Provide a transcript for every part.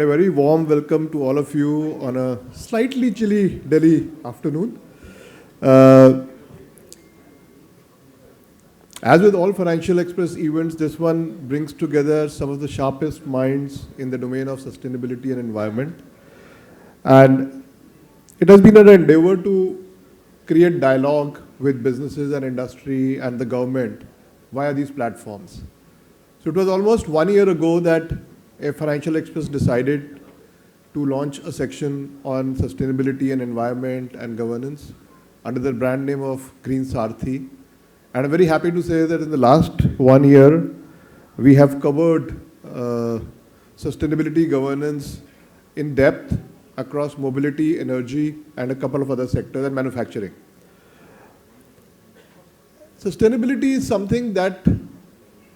and a very warm welcome to all of you on a slightly chilly Delhi afternoon. As with all Financial Express events, this one brings together some of the sharpest minds in the domain of sustainability and environment. And it has been an endeavor to create dialogue with businesses and industry and the government via these platforms. So it was almost 1 year ago that a Financial Express decided to launch a section on sustainability and environment and governance under the brand name of Green Sarathi. And I'm very happy to say that in the last 1 year, we have covered sustainability governance in depth across mobility, energy, and a couple of other sectors, and manufacturing. Sustainability is something that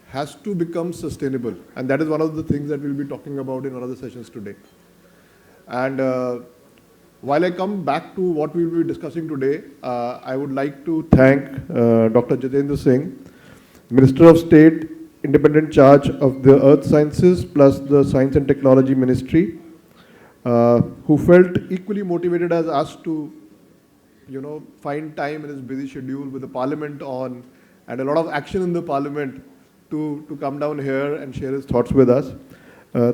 has to become sustainable, and that is one of the things that we'll be talking about in one of the sessions today. And while I come back to what we will be discussing today, I would like to thank Dr. Jitendra Singh, Minister of State, independent charge of the Earth Sciences plus the Science and Technology Ministry, who felt equally motivated as us to find time in his busy schedule with the Parliament on and a lot of action in the Parliament to come down here and share his thoughts with us.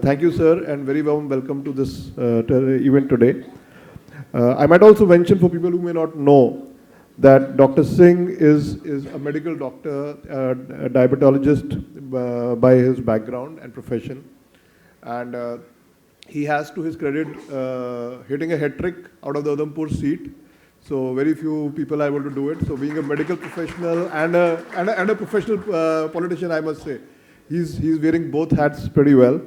Thank you, sir, and very warm welcome to this event today. I might also mention for people who may not know that Dr. Singh is a medical doctor, a diabetologist by his background and profession. And he has, to his credit, hitting a hat trick out of the Udhampur seat. So very few people are able to do it. So being a medical professional and a professional politician, I must say, he's wearing both hats pretty well.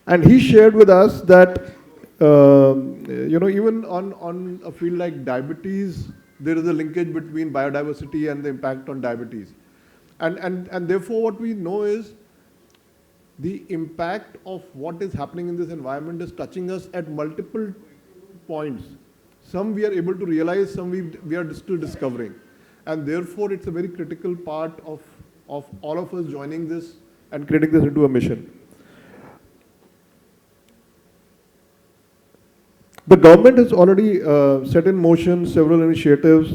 And he shared with us that even on a field like diabetes, there is a linkage between biodiversity and the impact on diabetes. And therefore what we know is the impact of what is happening in this environment is touching us at multiple points. Some we are able to realize, some we are still discovering. And therefore, it's a very critical part of all of us joining this and creating this into a mission. The government has already set in motion several initiatives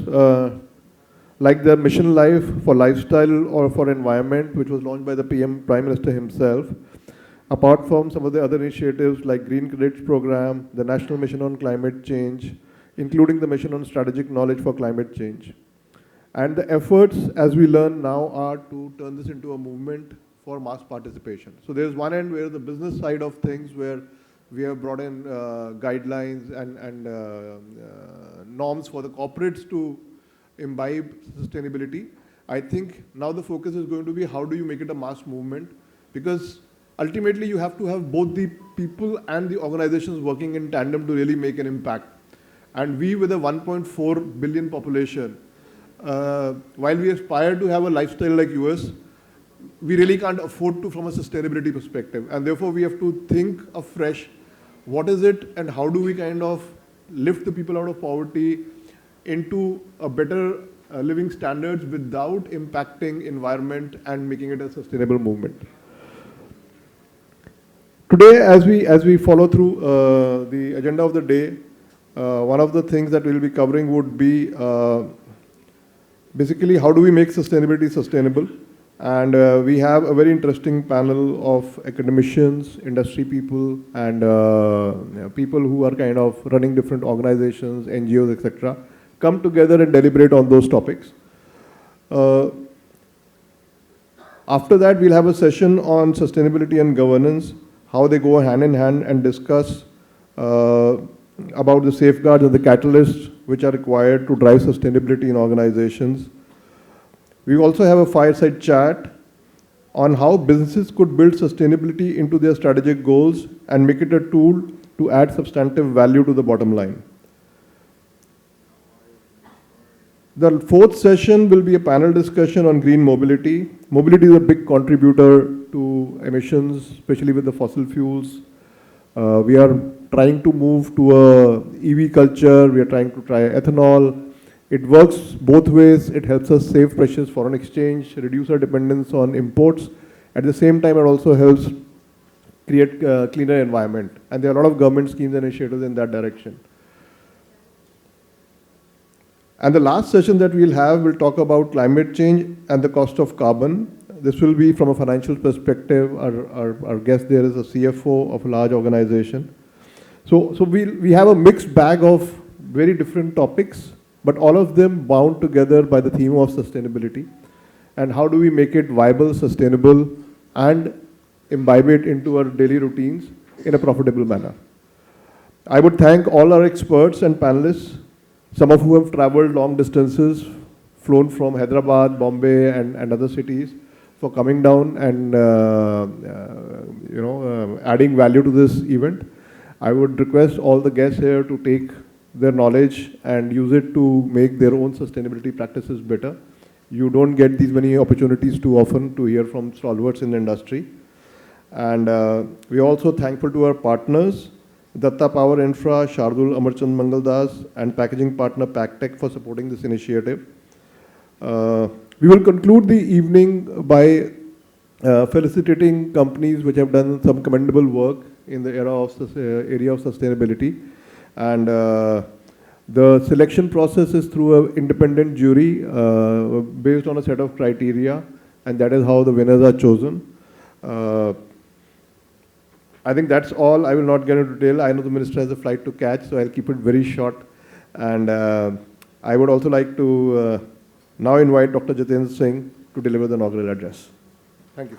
like the Mission Life for Lifestyle or for Environment, which was launched by the Prime Minister himself. Apart from some of the other initiatives like Green Credits Program, the National Mission on Climate Change, including the Mission on Strategic Knowledge for Climate Change. And the efforts, as we learn now, are to turn this into a movement for mass participation. So there's one end where the business side of things, where we have brought in guidelines and norms for the corporates to imbibe sustainability. I think now the focus is going to be how do you make it a mass movement, because ultimately you have to have both the people and the organizations working in tandem to really make an impact. And we, with a 1.4 billion population, while we aspire to have a lifestyle like US, we really can't afford to from a sustainability perspective. And therefore we have to think afresh, what is it and how do we kind of lift the people out of poverty into a better living standards without impacting environment and making it a sustainable movement. Today, as we follow through the agenda of the day, one of the things that we'll be covering would be basically how do we make sustainability sustainable. And we have a very interesting panel of academicians, industry people, and people who are kind of running different organizations, NGOs, etc., come together and deliberate on those topics. After that, we'll have a session on sustainability and governance, how they go hand in hand, and discuss about the safeguards and the catalysts which are required to drive sustainability in organizations. We also have a fireside chat on how businesses could build sustainability into their strategic goals and make it a tool to add substantive value to the bottom line. The fourth session will be a panel discussion on green mobility. Mobility is a big contributor to emissions, especially with the fossil fuels. We are trying to move to a EV culture. We are trying to try ethanol. It works both ways. It helps us save precious foreign exchange, reduce our dependence on imports. At the same time, it also helps create cleaner environment. And there are a lot of government schemes and initiatives in that direction. And the last session that we'll have will talk about climate change and the cost of carbon. This will be from a financial perspective. Our guest there is a CFO of a large organization. So we have a mixed bag of very different topics, but all of them bound together by the theme of sustainability. And how do we make it viable, sustainable, and imbibe it into our daily routines in a profitable manner. I would thank all our experts and panelists, some of whom have traveled long distances, flown from Hyderabad, Bombay, and other cities, for coming down and adding value to this event. I would request all the guests here to take their knowledge and use it to make their own sustainability practices better. You don't get these many opportunities too often to hear from stalwarts in the industry. And we're also thankful to our partners, Datta Power Infra, Shardul Amarchand Mangaldas, and packaging partner PackTech for supporting this initiative. We will conclude the evening by felicitating companies which have done some commendable work in the area of sustainability. And the selection process is through an independent jury based on a set of criteria, and that is how the winners are chosen. I think that's all. I will not get into detail. I know the minister has a flight to catch, so I'll keep it very short. And I would also like to now invite Dr. Jitendra Singh to deliver the inaugural address. Thank you.